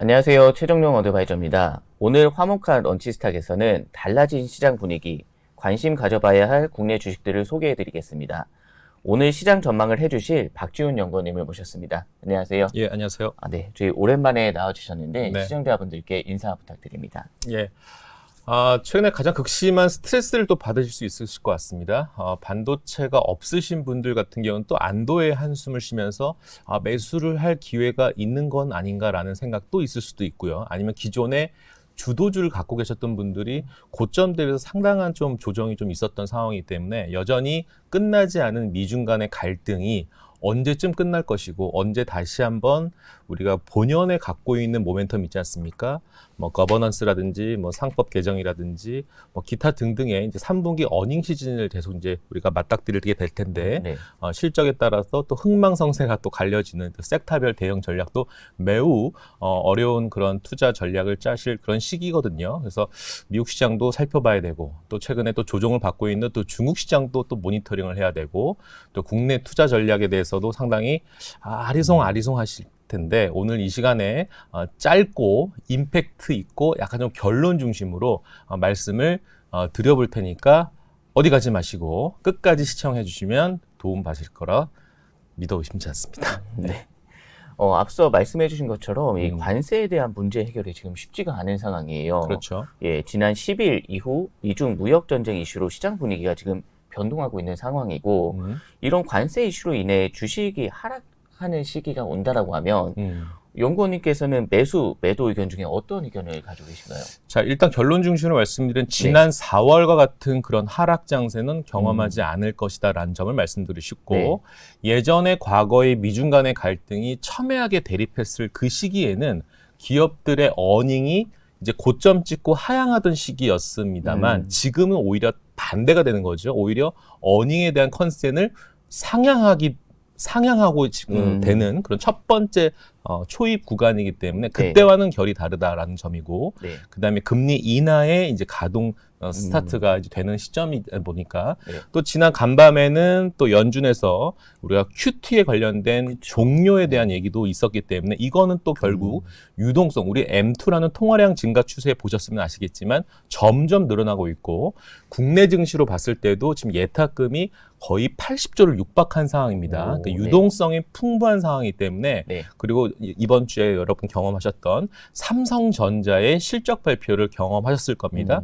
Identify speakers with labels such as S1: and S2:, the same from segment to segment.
S1: 안녕하세요. 최정용 어드바이저입니다. 오늘 화목한 런치스탁에서는 달라진 시장 분위기, 관심 가져봐야 할 국내 주식들을 소개해드리겠습니다. 오늘 시장 전망을 해주실 박지훈 연구원님을 모셨습니다. 안녕하세요.
S2: 예, 안녕하세요.
S1: 네, 저희 오랜만에 나와주셨는데
S2: 네.
S1: 시청자분들께 인사 부탁드립니다.
S2: 예. 최근에 가장 극심한 스트레스를 또 받으실 수 있으실 것 같습니다. 반도체가 없으신 분들 같은 경우는 또 안도의 한숨을 쉬면서 매수를 할 기회가 있는 건 아닌가라는 생각도 있을 수도 있고요. 아니면 기존에 주도주를 갖고 계셨던 분들이 고점 대비해서 상당한 좀 조정이 좀 있었던 상황이기 때문에 여전히 끝나지 않은 미중 간의 갈등이 언제쯤 끝날 것이고 언제 다시 한번 우리가 본연에 갖고 있는 모멘텀 있지 않습니까? 뭐 거버넌스라든지 뭐 상법 개정이라든지 뭐 기타 등등의 이제 3분기 어닝 시즌을 계속 이제 우리가 맞닥뜨리게 될 텐데
S1: 네.
S2: 실적에 따라서 또 흥망성쇠가 또 갈려지는 그 섹터별 대응 전략도 매우 어려운 그런 투자 전략을 짜실 그런 시기거든요. 그래서 미국 시장도 살펴봐야 되고 또 최근에 또 조정을 받고 있는 또 중국 시장도 또 모니터링을 해야 되고 또 국내 투자 전략에 대해서도 상당히 아리송하실 텐데 오늘 이 시간에 짧고 임팩트 있고 약간 좀 결론 중심으로 말씀을 드려볼 테니까 어디 가지 마시고 끝까지 시청해 주시면 도움 받으실 거라 믿어 의심치 않습니다.
S1: 네. 앞서 말씀해 주신 것처럼 이 관세에 대한 문제 해결이 지금 쉽지가 않은 상황이에요.
S2: 그렇죠.
S1: 예, 지난 10일 이후 미중 무역 전쟁 이슈로 시장 분위기가 지금 변동하고 있는 상황이고 이런 관세 이슈로 인해 주식이 하락하는 시기가 온다라고 하면 연구원님께서는 매도 의견 중에 어떤 의견을 가지고 계신가요?
S2: 자, 일단 결론 중심으로 말씀드린 지난 4월과 같은 그런 하락 장세는 경험하지 않을 것이다라는 점을 말씀드리고 싶고 예전에 과거의 미중 간의 갈등이 첨예하게 대립했을 그 시기에는 기업들의 어닝이 이제 고점 찍고 하향하던 시기였습니다만 지금은 오히려 반대가 되는 거죠. 오히려 어닝에 대한 컨센을 상향하고 지금 되는 그런 첫 번째 초입 구간이기 때문에 그때와는 결이 다르다라는 점이고 그다음에 금리 인하의 이제 가동 스타트가 이제 되는 시점이 보니까 또 지난 간밤에는 또 연준에서 우리가 QT에 관련된 종료에 대한 얘기도 있었기 때문에 이거는 또 결국 유동성 우리 M2라는 통화량 증가 추세 보셨으면 아시겠지만 점점 늘어나고 있고 국내 증시로 봤을 때도 지금 예탁금이 거의 80조를 육박한 상황입니다. 그러니까 유동성이 풍부한 상황이기 때문에 그리고 이번 주에 여러분 경험하셨던 삼성전자의 실적 발표를 경험하셨을 겁니다.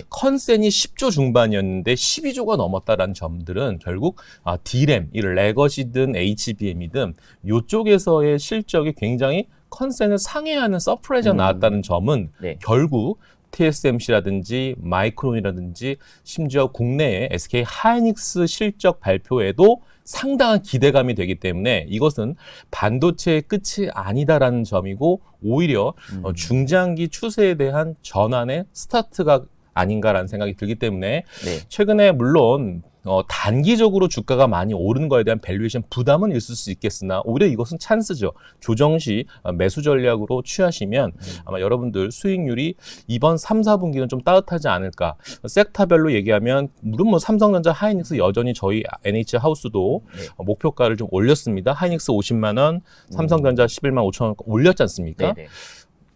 S2: 컨센이 10조 중반이었는데 12조가 넘었다라는 점들은 결국 D램, 이 레거시든 HBM이든 이쪽에서의 실적이 굉장히 컨센을 상회하는 서프라이즈가 나왔다는 점은 결국 TSMC라든지 마이크론이라든지 심지어 국내의 SK 하이닉스 실적 발표에도 상당한 기대감이 되기 때문에 이것은 반도체의 끝이 아니다라는 점이고 오히려 중장기 추세에 대한 전환의 스타트가 아닌가라는 생각이 들기 때문에 최근에 물론 단기적으로 주가가 많이 오르는 거에 대한 밸류에이션 부담은 있을 수 있겠으나 오히려 이것은 찬스죠. 조정 시 매수 전략으로 취하시면 아마 여러분들 수익률이 이번 3, 4분기는 좀 따뜻하지 않을까. 섹터별로 얘기하면 물론 뭐 삼성전자, 하이닉스 여전히 저희 NH 하우스도 목표가를 좀 올렸습니다. 하이닉스 50만 원, 삼성전자 11만 5천 원 올렸지 않습니까?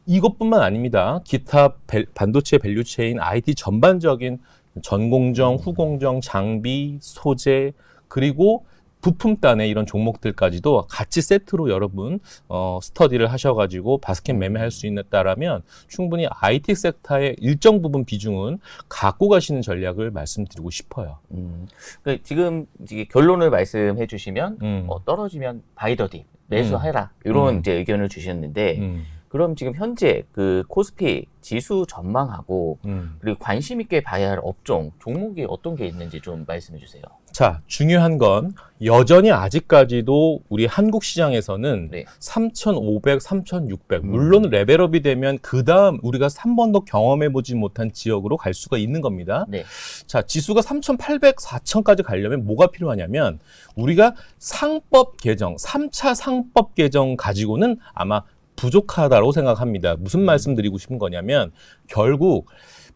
S2: 이것뿐만 아닙니다. 기타 반도체 밸류체인 IT 전반적인 전공정, 후공정, 장비, 소재, 그리고 부품단의 이런 종목들까지도 같이 세트로 여러분 스터디를 하셔가지고 바스켓 매매할 수 있다라면 충분히 IT 섹터의 일정 부분 비중은 갖고 가시는 전략을 말씀드리고 싶어요.
S1: 그러니까 지금 이제 결론을 말씀해 주시면 떨어지면 바이 더 딥, 매수해라 이런 이제 의견을 주셨는데 그럼 지금 현재 그 코스피 지수 전망하고 그리고 관심 있게 봐야 할 업종, 종목이 어떤 게 있는지 좀 말씀해 주세요.
S2: 자, 중요한 건 여전히 아직까지도 우리 한국 시장에서는 3,500, 3,600 물론 레벨업이 되면 그 다음 우리가 3번도 경험해보지 못한 지역으로 갈 수가 있는 겁니다. 자, 지수가 3,800, 4,000까지 가려면 뭐가 필요하냐면 우리가 상법 개정, 3차 상법 개정 가지고는 아마 부족하다고 생각합니다. 무슨 말씀 드리고 싶은 거냐면 결국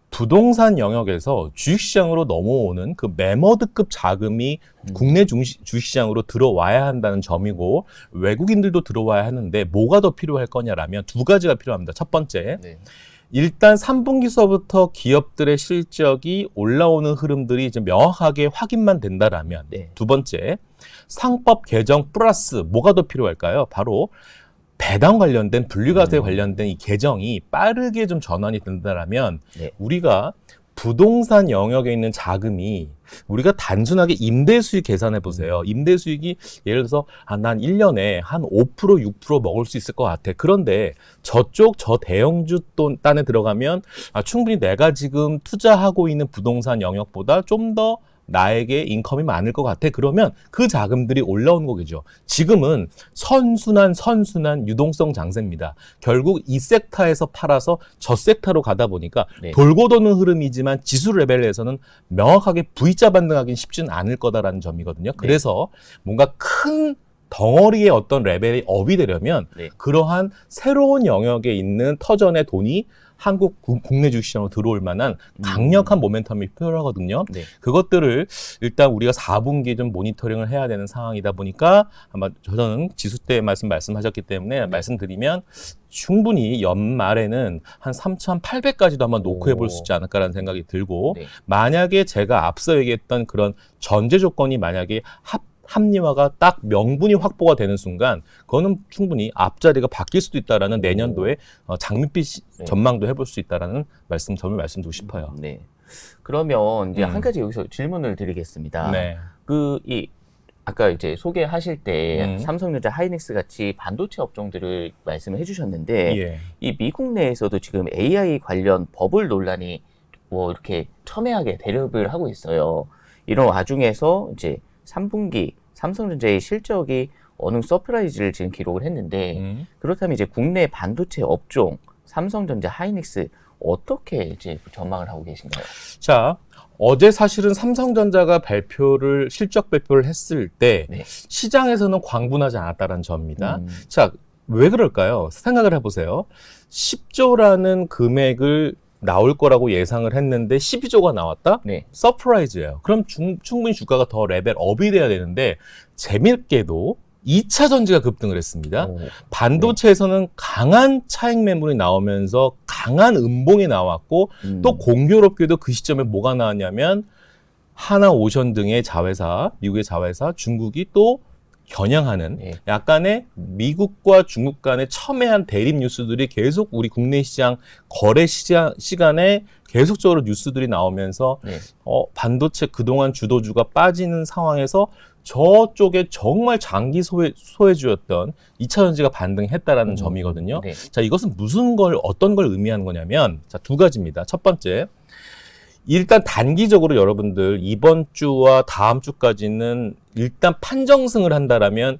S2: 부동산 영역에서 주식시장으로 넘어오는 그 매머드급 자금이 국내 주식시장으로 들어와야 한다는 점이고 외국인들도 들어와야 하는데 뭐가 더 필요할 거냐라면 두 가지가 필요합니다. 첫 번째, 네. 일단 3분기서부터 기업들의 실적이 올라오는 흐름들이 이제 명확하게 확인만 된다라면 네. 두 번째, 상법 개정 플러스 뭐가 더 필요할까요? 바로 배당 관련된 분리과세 관련된 이 개정이 빠르게 좀 전환이 된다라면 네. 우리가 부동산 영역에 있는 자금이 우리가 단순하게 임대 수익 계산해 보세요. 임대 수익이 예를 들어서 난 1년에 한 5%, 6% 먹을 수 있을 것 같아. 그런데 저쪽 저 대형주 단에 들어가면 충분히 내가 지금 투자하고 있는 부동산 영역보다 좀 더 나에게 인컴이 많을 것 같아. 그러면 그 자금들이 올라오는 거겠죠. 지금은 선순환 유동성 장세입니다. 결국 이 섹터에서 팔아서 저 섹터로 가다 보니까 네. 돌고 도는 흐름이지만 지수 레벨에서는 명확하게 V자 반등하기는 쉽지는 않을 거다라는 점이거든요. 그래서 네. 뭔가 큰 덩어리의 어떤 레벨이 업이 되려면 네. 그러한 새로운 영역에 있는 터전의 돈이 한국 국내 주식시장으로 들어올 만한 강력한 모멘텀이 필요하거든요. 네. 그것들을 일단 우리가 4분기에 좀 모니터링을 해야 되는 상황이다 보니까 아마 저는 지수 때 말씀하셨기 때문에 네. 말씀드리면 충분히 연말에는 한 3,800까지도 한번 놓고 해볼 수 있지 않을까라는 생각이 들고 네. 만약에 제가 앞서 얘기했던 그런 전제 조건이 만약에 합리화가 딱 명분이 확보가 되는 순간 그거는 충분히 앞자리가 바뀔 수도 있다라는 내년도에 장밋빛 네. 전망도 해볼 수 있다라는 점을 말씀드리고 싶어요.
S1: 네. 그러면 이제 한 가지 여기서 질문을 드리겠습니다. 네. 아까 이제 소개하실 때 삼성전자, 하이닉스 같이 반도체 업종들을 말씀을 해주셨는데 예. 이 미국 내에서도 지금 AI 관련 버블 논란이 뭐 이렇게 첨예하게 대립을 하고 있어요. 이런 와중에서 이제 3분기 삼성전자의 실적이 어느 서프라이즈를 지금 기록을 했는데 그렇다면 이제 국내 반도체 업종 삼성전자, 하이닉스 어떻게 이제 전망을 하고 계신가요?
S2: 자, 어제 사실은 삼성전자가 실적 발표를 했을 때 네. 시장에서는 광분하지 않았다는 점입니다. 자, 왜 그럴까요? 생각을 해보세요. 10조라는 금액을 나올 거라고 예상을 했는데 12조가 나왔다? 네. 서프라이즈예요. 그럼 충분히 주가가 더 레벨 업이 돼야 되는데 재밌게도 2차 전지가 급등을 했습니다. 반도체에서는 네. 강한 차익 매물이 나오면서 강한 음봉이 나왔고 또 공교롭게도 그 시점에 뭐가 나왔냐면 하나오션 등의 자회사, 미국의 자회사, 중국이 또 겨냥하는 네. 약간의 미국과 중국 간의 첨예한 대립 뉴스들이 계속 우리 국내 시장 거래 시간에 계속적으로 뉴스들이 나오면서 네. 반도체 그동안 주도주가 빠지는 상황에서 저쪽에 정말 장기 소외주였던 2차 전지가 반등했다라는 점이거든요. 네. 자, 이것은 어떤 걸 의미하는 거냐면 자, 두 가지입니다. 첫 번째, 일단 단기적으로 여러분들 이번 주와 다음 주까지는 일단 판정승을 한다라면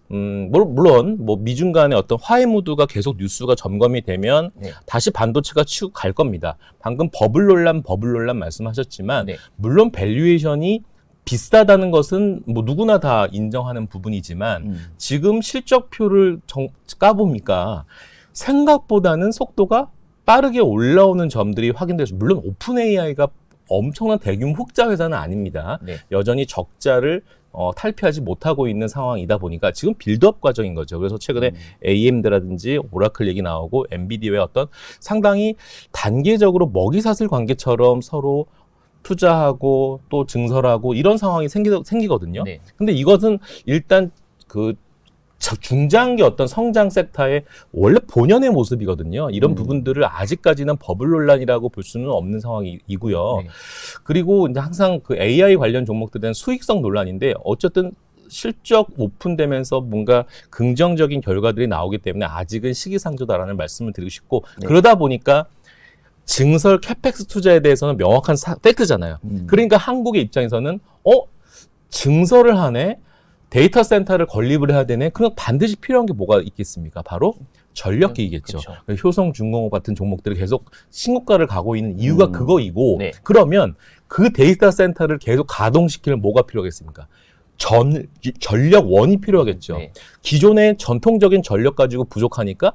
S2: 물론 뭐 미중 간의 어떤 화해 무드가 계속 뉴스가 점검이 되면 네. 다시 반도체가 치고 갈 겁니다. 방금 버블 논란 말씀하셨지만 네. 물론 밸류에이션이 비싸다는 것은 뭐 누구나 다 인정하는 부분이지만 지금 실적표를 까보니까 생각보다는 속도가 빠르게 올라오는 점들이 확인돼서 물론 오픈 AI가 엄청난 대규모 흑자 회사는 아닙니다. 네. 여전히 적자를 탈피하지 못하고 있는 상황이다 보니까 지금 빌드업 과정인 거죠. 그래서 최근에 AMD라든지 오라클 얘기 나오고 엔비디아의 어떤 상당히 단계적으로 먹이사슬 관계처럼 서로 투자하고 또 증설하고 이런 상황이 생기거든요. 네. 근데 이것은 일단 중장기 어떤 성장 섹터의 원래 본연의 모습이거든요. 이런 부분들을 아직까지는 버블 논란이라고 볼 수는 없는 상황이고요. 네. 그리고 이제 항상 그 AI 관련 종목들은 수익성 논란인데 어쨌든 실적 오픈되면서 뭔가 긍정적인 결과들이 나오기 때문에 아직은 시기상조다라는 말씀을 드리고 싶고 네. 그러다 보니까 증설 캐펙스 투자에 대해서는 명확한 팩트잖아요. 그러니까 한국의 입장에서는 증설을 하네? 데이터 센터를 건립을 해야 되네. 그럼 반드시 필요한 게 뭐가 있겠습니까? 바로 전력기이겠죠. 그렇죠. 효성중공업 같은 종목들이 계속 신고가를 가고 있는 이유가 그거이고 네. 그러면 그 데이터 센터를 계속 가동시키는 뭐가 필요하겠습니까? 전력원이 필요하겠죠. 네. 기존의 전통적인 전력 가지고 부족하니까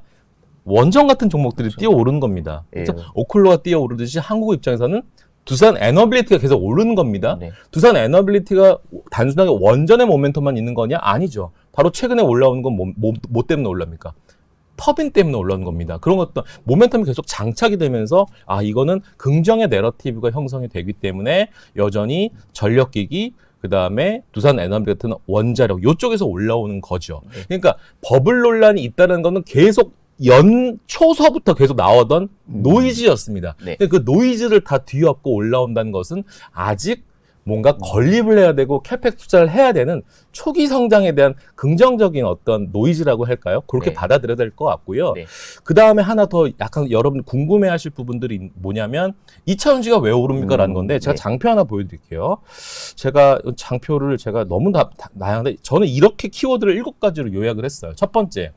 S2: 원전 같은 종목들이
S1: 그렇죠.
S2: 뛰어오르는 겁니다.
S1: 예.
S2: 오클로가 뛰어오르듯이 한국 입장에서는 두산 에너빌리티가 계속 오르는 겁니다.
S1: 네.
S2: 두산 에너빌리티가 단순하게 원전의 모멘텀만 있는 거냐? 아니죠. 바로 최근에 올라오는 건 뭐 때문에 올라옵니까? 터빈 때문에 올라오는 겁니다. 그런 것도 모멘텀이 계속 장착이 되면서 이거는 긍정의 내러티브가 형성이 되기 때문에 여전히 전력기기 그다음에 두산 에너비 같은 원자력 이쪽에서 올라오는 거죠. 그러니까 버블 논란이 있다는 거는 계속 연초서부터 계속 나오던 노이즈였습니다.
S1: 네.
S2: 근데 그 노이즈를 다 뒤엎고 올라온다는 것은 아직 뭔가 건립을 해야 되고 캐펙 투자를 해야 되는 초기 성장에 대한 긍정적인 어떤 노이즈라고 할까요? 그렇게
S1: 네.
S2: 받아들여야 될 것 같고요.
S1: 네.
S2: 그 다음에 하나 더 약간 여러분 궁금해하실 부분들이 뭐냐면 2차전지가 왜 오릅니까? 라는 건데 제가
S1: 네.
S2: 장표 하나 보여드릴게요. 제가 장표를 제가 너무 다양한데 저는 이렇게 키워드를 7가지로 요약을 했어요. 첫 번째,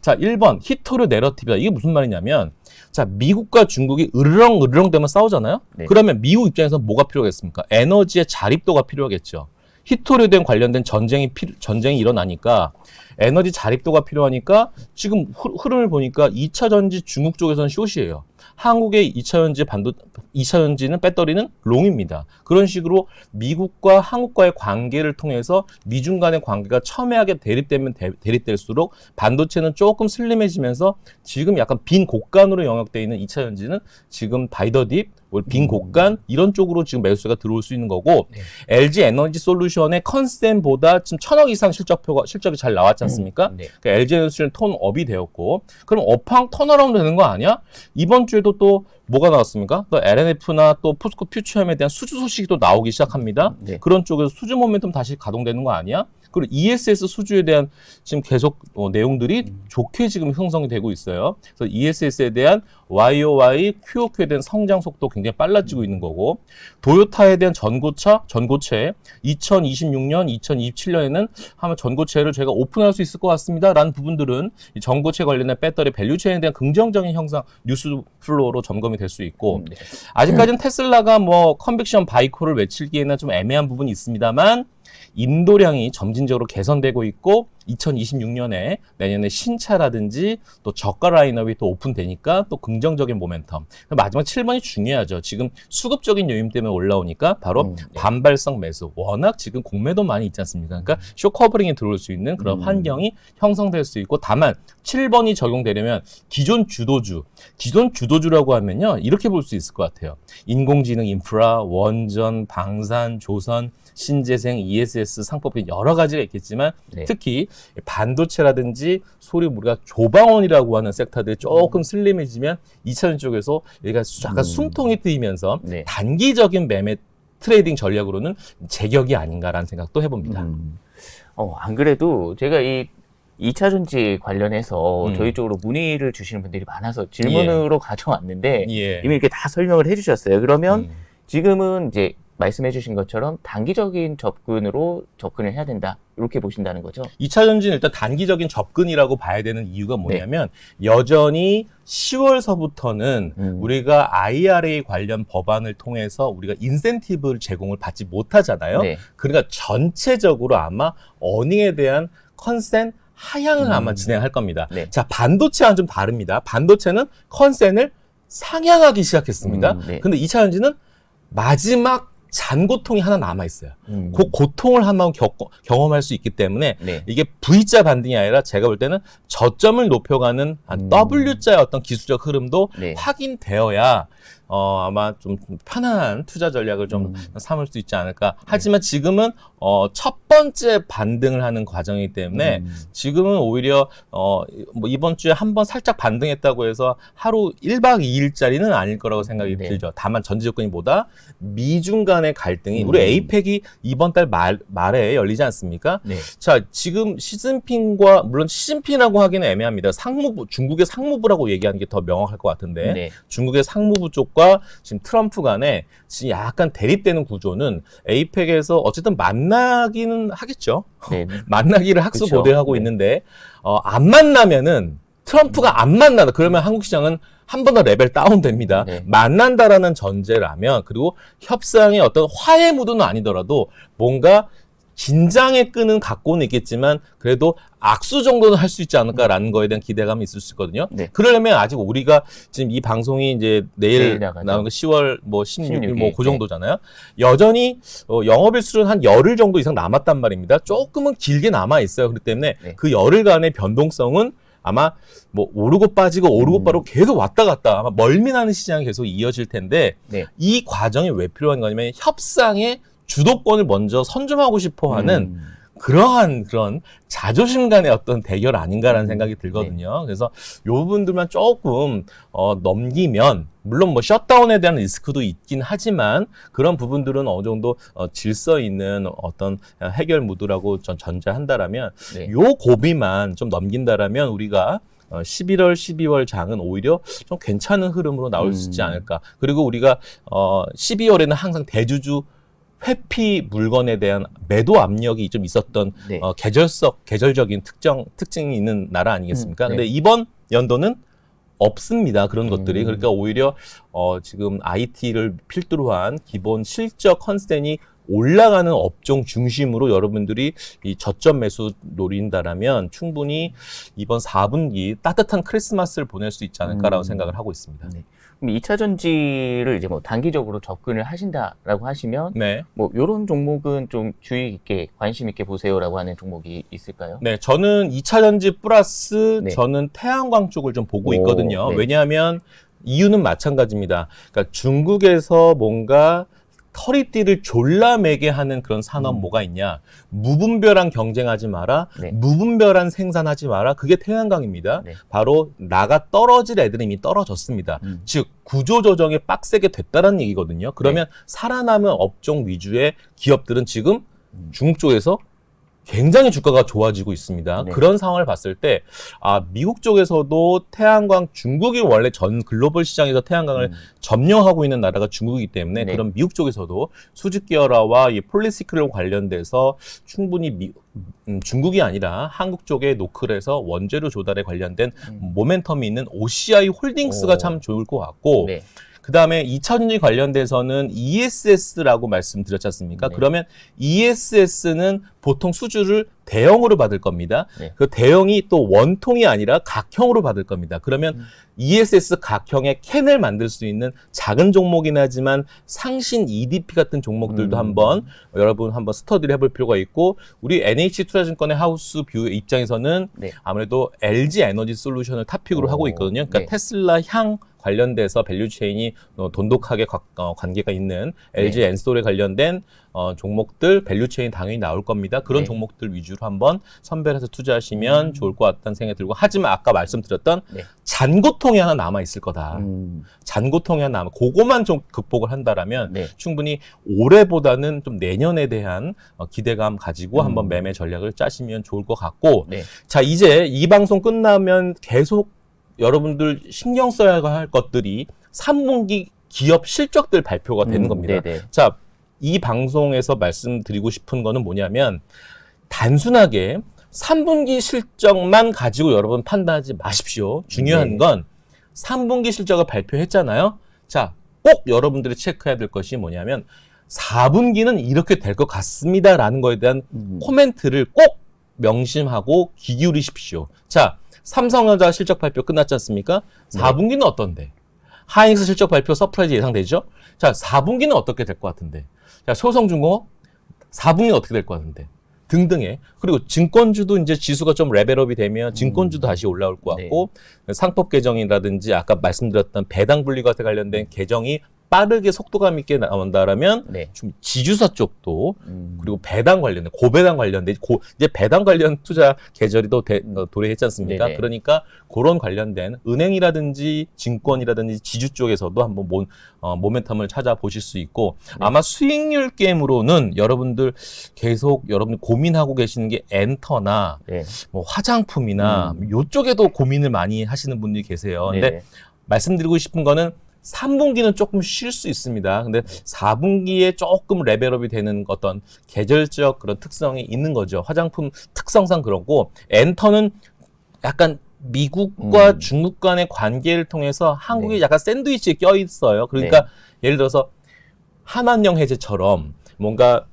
S2: 자 1번 히토류 내러티브다. 이게 무슨 말이냐면 자 미국과 중국이 으르렁 되면 싸우잖아요.
S1: 네.
S2: 그러면 미국 입장에서 뭐가 필요하겠습니까? 에너지의 자립도가 필요하겠죠. 히토류된 관련된 전쟁이 일어나니까 에너지 자립도가 필요하니까 지금 흐름을 보니까 2차 전지 중국 쪽에서는 숏이에요. 한국의 2차 전지는 배터리는 롱입니다. 그런 식으로 미국과 한국과의 관계를 통해서 미중 간의 관계가 첨예하게 대립될수록 반도체는 조금 슬림해지면서 지금 약간 빈 곡간으로 영역되어 있는 2차 전지는 지금 바이더딥, 빈 곡간 이런 쪽으로 지금 매수세가 들어올 수 있는 거고
S1: 네.
S2: LG 에너지 솔루션의 컨센보다 지금 1,000억 이상 실적이 잘 나왔지 않습니까?
S1: 네.
S2: 그러니까 LG 에너지는 톤업이 되었고 그럼 업황 턴어라운드 되는 거 아니야? 이번 주에도 또 뭐가 나왔습니까? 또 LNF나 또 포스코 퓨처엠에 대한 수주 소식이 또 나오기 시작합니다.
S1: 네.
S2: 그런 쪽에서 수주 모멘텀 다시 가동되는 거 아니야? 그리고 ESS 수주에 대한 지금 계속 내용들이 좋게 지금 형성이 되고 있어요. 그래서 ESS에 대한 YOY, QOQ에 대한 성장 속도 굉장히 빨라지고 있는 거고 도요타에 대한 전고체 2026년, 2027년에는 한번 전고체를 제가 오픈할 수 있을 것 같습니다. 라는 부분들은 이 전고체 관련된 배터리 밸류체인에 대한 긍정적인 형상 뉴스 플로우로 점검이 될 수 있고
S1: 네.
S2: 아직까지는 테슬라가 뭐 컨빅션 바이코를 외치기에는 좀 애매한 부분이 있습니다만 인도량이 점진적으로 개선되고 있고 2026년에 내년에 신차라든지 또 저가 라인업이 또 오픈되니까 또 긍정적인 모멘텀. 마지막 7번이 중요하죠. 지금 수급적인 요인 때문에 올라오니까 바로
S1: 네.
S2: 반발성 매수. 워낙 지금 공매도 많이 있지 않습니까? 그러니까 쇼커버링이 들어올 수 있는 그런 환경이 형성될 수 있고 다만 7번이 적용되려면 기존 주도주라고 하면요. 이렇게 볼 수 있을 것 같아요. 인공지능 인프라, 원전, 방산, 조선, 신재생, ESS 상법이 여러 가지가 있겠지만
S1: 네.
S2: 특히 반도체라든지 소위 우리가 조방원이라고 하는 섹터들이 조금 슬림해지면 2차전 쪽에서 얘가 약간 숨통이 트이면서
S1: 네.
S2: 단기적인 매매 트레이딩 전략으로는 제격이 아닌가라는 생각도 해봅니다.
S1: 안 그래도 제가 이 2차 전지 관련해서 저희 쪽으로 문의를 주시는 분들이 많아서 질문으로 가져왔는데
S2: 예.
S1: 이미 이렇게 다 설명을 해주셨어요. 그러면 지금은 이제 말씀해 주신 것처럼 단기적인 접근을 해야 된다. 이렇게 보신다는 거죠?
S2: 2차 전지는 일단 단기적인 접근이라고 봐야 되는 이유가 뭐냐면 여전히 10월서부터는 우리가 IRA 관련 법안을 통해서 우리가 인센티브를 제공을 받지 못하잖아요.
S1: 네.
S2: 그러니까 전체적으로 아마 어닝에 대한 컨센 하향을 아마 진행할 겁니다.
S1: 네.
S2: 자, 반도체와는 좀 다릅니다. 반도체는 컨센을 상향하기 시작했습니다.
S1: 네.
S2: 근데 2차 전지는 마지막 잔고통이 하나 남아있어요. 그 고통을 한번 경험할 수 있기 때문에
S1: 네.
S2: 이게 V자 반등이 아니라 제가 볼 때는 저점을 높여가는 한 W자의 어떤 기술적 흐름도
S1: 네.
S2: 확인되어야 아마 좀 편안한 투자 전략을 좀 삼을 수 있지 않을까. 하지만 지금은 첫 번째 반등을 하는 과정이기 때문에 지금은 오히려 뭐 이번 주에 한번 살짝 반등했다고 해서 하루 1박 2일짜리는 아닐 거라고 생각이
S1: 네.
S2: 들죠. 다만 전지 조건이 뭐다? 미중 간의 갈등이 우리 에이펙이 이번 달 말에 열리지 않습니까?
S1: 네.
S2: 자, 지금 시진핑과 물론 시진핑이라고 하기는 애매합니다. 중국의 상무부라고 얘기하는 게 더 명확할 것 같은데
S1: 네.
S2: 중국의 상무부 쪽과 지금 트럼프 간에 지금 약간 대립되는 구조는 에이펙에서 어쨌든 만나기는 하겠죠.
S1: 네.
S2: 만나기를 학수고대하고
S1: 그쵸. 네.
S2: 있는데 안 만나면은 트럼프가 안 만나다 그러면 한국 시장은 한 번 더 레벨 다운됩니다.
S1: 네.
S2: 만난다라는 전제라면 그리고 협상의 어떤 화해 무드는 아니더라도 뭔가 긴장의 끈은 갖고는 있겠지만 그래도 악수 정도는 할 수 있지 않을까라는 거에 대한 기대감이 있을 수 있거든요. 네. 그러려면 아직 우리가 지금 이 방송이 이제 내일 나오는 거 10월 뭐 16일 뭐 그 정도잖아요. 여전히 영업일수는 한 열흘 정도 이상 남았단 말입니다. 조금은 길게 남아 있어요. 그렇기 때문에 그 열흘간의 변동성은 아마 뭐 오르고 빠지고 오르고 빠지고 계속 왔다 갔다 아마 멀미나는 시장이 계속 이어질 텐데 이 과정이 왜 필요한 거냐면 협상의 주도권을 먼저 선점하고 싶어 하는 그런 자존심 간의 어떤 대결 아닌가라는 생각이 들거든요. 그래서 요 부분들만 조금 넘기면 물론 뭐 셧다운에 대한 리스크도 있긴 하지만 그런 부분들은 어느 정도 질서 있는 어떤 해결 무드라고 전 전제한다라면 요 고비만 좀 넘긴다라면 우리가 11월, 12월 장은 오히려 좀 괜찮은 흐름으로 나올 수 있지 않을까. 그리고 우리가 12월에는 항상 대주주 회피 물건에 대한 매도 압력이 좀 있었던 계절적인 특징이 있는 나라 아니겠습니까? 근데 이번 연도는 없습니다. 그런 것들이. 그러니까 오히려 지금 IT를 필두로 한 기본 실적 컨센이 올라가는 업종 중심으로 여러분들이 이 저점 매수 노린다라면 충분히 이번 4분기 따뜻한 크리스마스를 보낼 수 있지 않을까라고 생각을 하고 있습니다.
S1: 그럼 2차 전지를 이제 뭐 단기적으로 접근을 하신다라고 하시면 뭐 요런 종목은 좀 주의 있게 관심 있게 보세요라고 하는 종목이 있을까요?
S2: 네, 저는 2차 전지 플러스 저는 태양광 쪽을 좀 보고 있거든요. 왜냐하면 이유는 마찬가지입니다. 그러니까 중국에서 뭔가 허리띠를 졸라매게 하는 그런 산업 뭐가 있냐. 무분별한 경쟁하지 마라. 무분별한 생산하지 마라. 그게 태양광입니다. 바로 나가 떨어질 애들이 이미 떨어졌습니다. 즉 구조조정이 빡세게 됐다는 얘기거든요. 그러면 살아남은 업종 위주의 기업들은 지금 중국 쪽에서 굉장히 주가가 좋아지고 있습니다. 그런 상황을 봤을 때 미국 쪽에서도 태양광, 중국이 원래 전 글로벌 시장에서 태양광을 점령하고 있는 나라가 중국이기 때문에 그런 미국 쪽에서도 수직계열화와 이 폴리시클로 관련돼서 충분히 중국이 아니라 한국 쪽에 노클에서 원재료 조달에 관련된 모멘텀이 있는 OCI 홀딩스가 참 좋을 것 같고 그 다음에 2차 전지 관련돼서는 ESS라고 말씀드렸지 않습니까? 그러면 ESS는 보통 수주를 대형으로 받을 겁니다. 그 대형이 또 원통이 아니라 각형으로 받을 겁니다. 그러면 ESS 각형의 캔을 만들 수 있는 작은 종목이긴 하지만 상신 EDP 같은 종목들도 여러분 한번 스터디를 해볼 필요가 있고 우리 NH투자증권의 하우스 뷰 입장에서는 아무래도 LG 에너지 솔루션을 탑픽으로 하고 있거든요. 그러니까 테슬라 향 관련돼서 밸류체인이 돈독하게 관계가 있는 LG 엔솔에 관련된 종목들 밸류체인 당연히 나올 겁니다. 그런 종목들 위주로 한번 선별해서 투자하시면 좋을 것 같다는 생각이 들고 하지만 아까 말씀드렸던 잔고통이 하나 남아있을 거다. 잔고통이 하나 그거만 좀 극복을 한다라면 충분히 올해보다는 좀 내년에 대한 기대감 가지고 한번 매매 전략을 짜시면 좋을 것 같고 자 이제 이 방송 끝나면 계속 여러분들 신경 써야 할 것들이 3분기 기업 실적들 발표가 되는 겁니다. 자, 이 방송에서 말씀드리고 싶은 거는 뭐냐면 단순하게 3분기 실적만 가지고 여러분 판단하지 마십시오. 중요한 건 3분기 실적을 발표했잖아요. 자, 꼭 여러분들이 체크해야 될 것이 뭐냐면 4분기는 이렇게 될 것 같습니다라는 거에 대한 코멘트를 꼭 명심하고 귀 기울이십시오. 자, 삼성전자 실적 발표 끝났지 않습니까? 4분기는 어떤데? 하이닉스 실적 발표 서프라이즈 예상되죠? 자, 4분기는 어떻게 될 것 같은데? 자, 소성중공업 4분기는 어떻게 될 것 같은데? 등등의. 그리고 증권주도 이제 지수가 좀 레벨업이 되면 증권주도 다시 올라올 것 같고 상법 개정이라든지 아까 말씀드렸던 배당 분리과 관련된 개정이 빠르게 속도감 있게 나온다라면 좀 지주사 쪽도 그리고 배당 관련된 고배당 관련된 이제 배당 관련 투자 계절이 또 도래했지 않습니까? 그러니까 그런 관련된 은행이라든지 증권이라든지 지주 쪽에서도 한번 모멘텀을 찾아보실 수 있고 아마 수익률 게임으로는 여러분들 계속 여러분 고민하고 계시는 게 엔터나 뭐 화장품이나 요쪽에도 고민을 많이 하시는 분들이 계세요. 근데 말씀드리고 싶은 거는 3분기는 조금 쉴 수 있습니다. 근데 4분기에 조금 레벨업이 되는 어떤 계절적 그런 특성이 있는 거죠. 화장품 특성상 그렇고 엔터는 약간 미국과 중국 간의 관계를 통해서 한국이 약간 샌드위치에 껴 있어요. 그러니까 예를 들어서 한한령 해제처럼 뭔가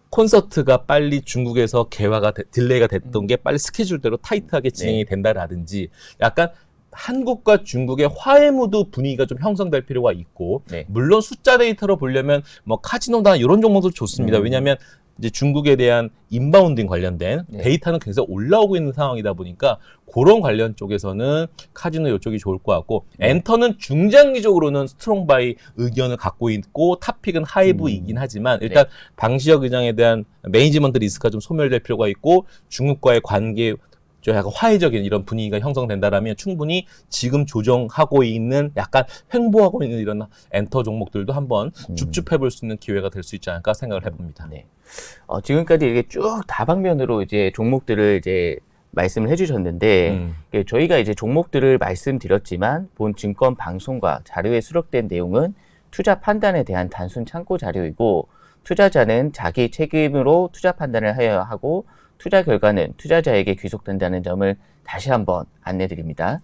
S2: 콘서트가 빨리 중국에서 딜레이가 됐던 게 빨리 스케줄대로 타이트하게 진행이 된다라든지 약간 한국과 중국의 화해 무드 분위기가 좀 형성될 필요가 있고 물론 숫자 데이터로 보려면 뭐 카지노나 이런 종목도 좋습니다. 왜냐하면 이제 중국에 대한 인바운딩 관련된 데이터는 굉장히 올라오고 있는 상황이다 보니까 그런 관련 쪽에서는 카지노 이쪽이 좋을 것 같고 엔터는 중장기적으로는 스트롱바이 의견을 갖고 있고 탑픽은 하이브이긴 하지만 일단 방시혁 의장에 대한 매니지먼트 리스크가 좀 소멸될 필요가 있고 중국과의 관계 좀 약간 화해적인 이런 분위기가 형성된다라면 충분히 지금 조정하고 있는 약간 횡보하고 있는 이런 엔터 종목들도 한번 줍줍해 볼 수 있는 기회가 될 수 있지 않을까 생각을 해봅니다.
S1: 네. 지금까지 이렇게 쭉 다방면으로 이제 종목들을 이제 말씀을 해주셨는데 저희가 이제 종목들을 말씀드렸지만 본 증권 방송과 자료에 수록된 내용은 투자 판단에 대한 단순 참고 자료이고 투자자는 자기 책임으로 투자 판단을 해야 하고 투자 결과는 투자자에게 귀속된다는 점을 다시 한번 안내드립니다.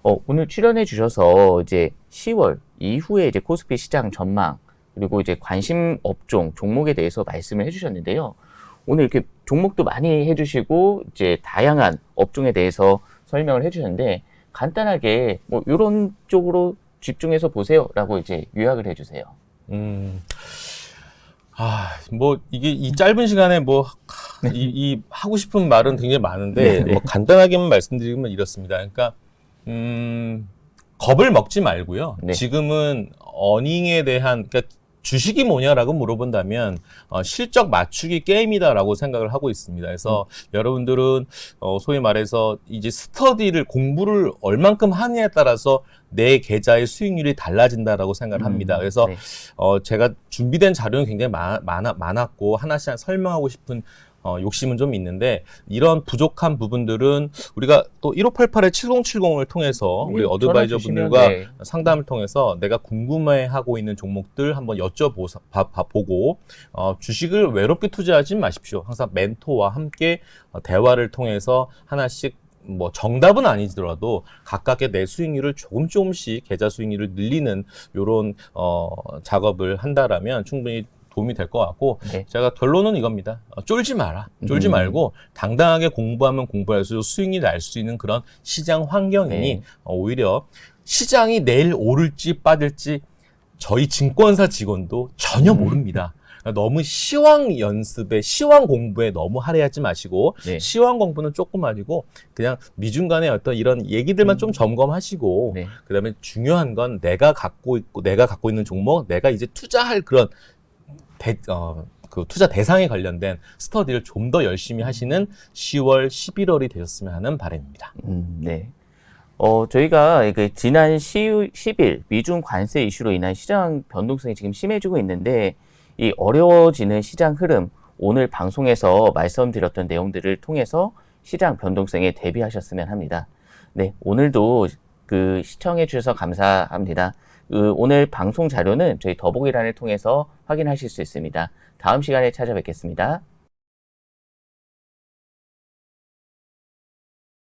S1: 오늘 출연해 주셔서 이제 10월 이후에 이제 코스피 시장 전망 그리고 이제 관심 업종 종목에 대해서 말씀을 해주셨는데요. 오늘 이렇게 종목도 많이 해주시고 이제 다양한 업종에 대해서 설명을 해주셨는데 간단하게 뭐 이런 쪽으로 집중해서 보세요라고 이제 요약을 해주세요.
S2: 뭐 이게 이 짧은 시간에 뭐 이 하고 싶은 말은 굉장히 많은데 뭐 간단하게만 말씀드리면 이렇습니다. 그러니까 겁을 먹지 말고요. 지금은 어닝에 대한 그러니까 주식이 뭐냐라고 물어본다면 실적 맞추기 게임이다라고 생각을 하고 있습니다. 그래서 여러분들은 소위 말해서 이제 스터디를 공부를 얼만큼 하느냐에 따라서 내 계좌의 수익률이 달라진다라고 생각을 합니다. 그래서 제가 준비된 자료는 굉장히 많았고 하나씩 설명하고 싶은 욕심은 좀 있는데 이런 부족한 부분들은 우리가 또 1588의 7070을 통해서 우리 어드바이저 분들과 상담을 통해서 내가 궁금해하고 있는 종목들 한번 여쭤보고 주식을 외롭게 투자하지 마십시오. 항상 멘토와 함께 대화를 통해서 하나씩 뭐 정답은 아니더라도 각각의 내 수익률을 조금씩 계좌 수익률을 늘리는 이런 작업을 한다라면 충분히 도움이 될 것 같고 제가 결론은 이겁니다. 쫄지 마라. 쫄지 말고 당당하게 공부하면 공부할수록 수익이 날 수 있는 그런 시장 환경이니 오히려 시장이 내일 오를지 빠질지 저희 증권사 직원도 전혀 모릅니다. 너무 시황 연습에 시황 공부에 너무 할애하지 마시고 시황 공부는 조금 아니고 그냥 미중간의 어떤 이런 얘기들만 좀 점검하시고 그다음에 중요한 건 내가 갖고 있는 종목 내가 이제 투자할 그런 그 투자 대상에 관련된 스터디를 좀 더 열심히 하시는 10월, 11월이 되셨으면 하는 바람입니다.
S1: 네. 저희가 지난 10일 미중 관세 이슈로 인한 시장 변동성이 지금 심해지고 있는데 이 어려워지는 시장 흐름 오늘 방송에서 말씀드렸던 내용들을 통해서 시장 변동성에 대비하셨으면 합니다. 네, 오늘도 시청해 주셔서 감사합니다. 오늘 방송 자료는 저희 더보기란을 통해서 확인하실 수 있습니다. 다음 시간에 찾아뵙겠습니다.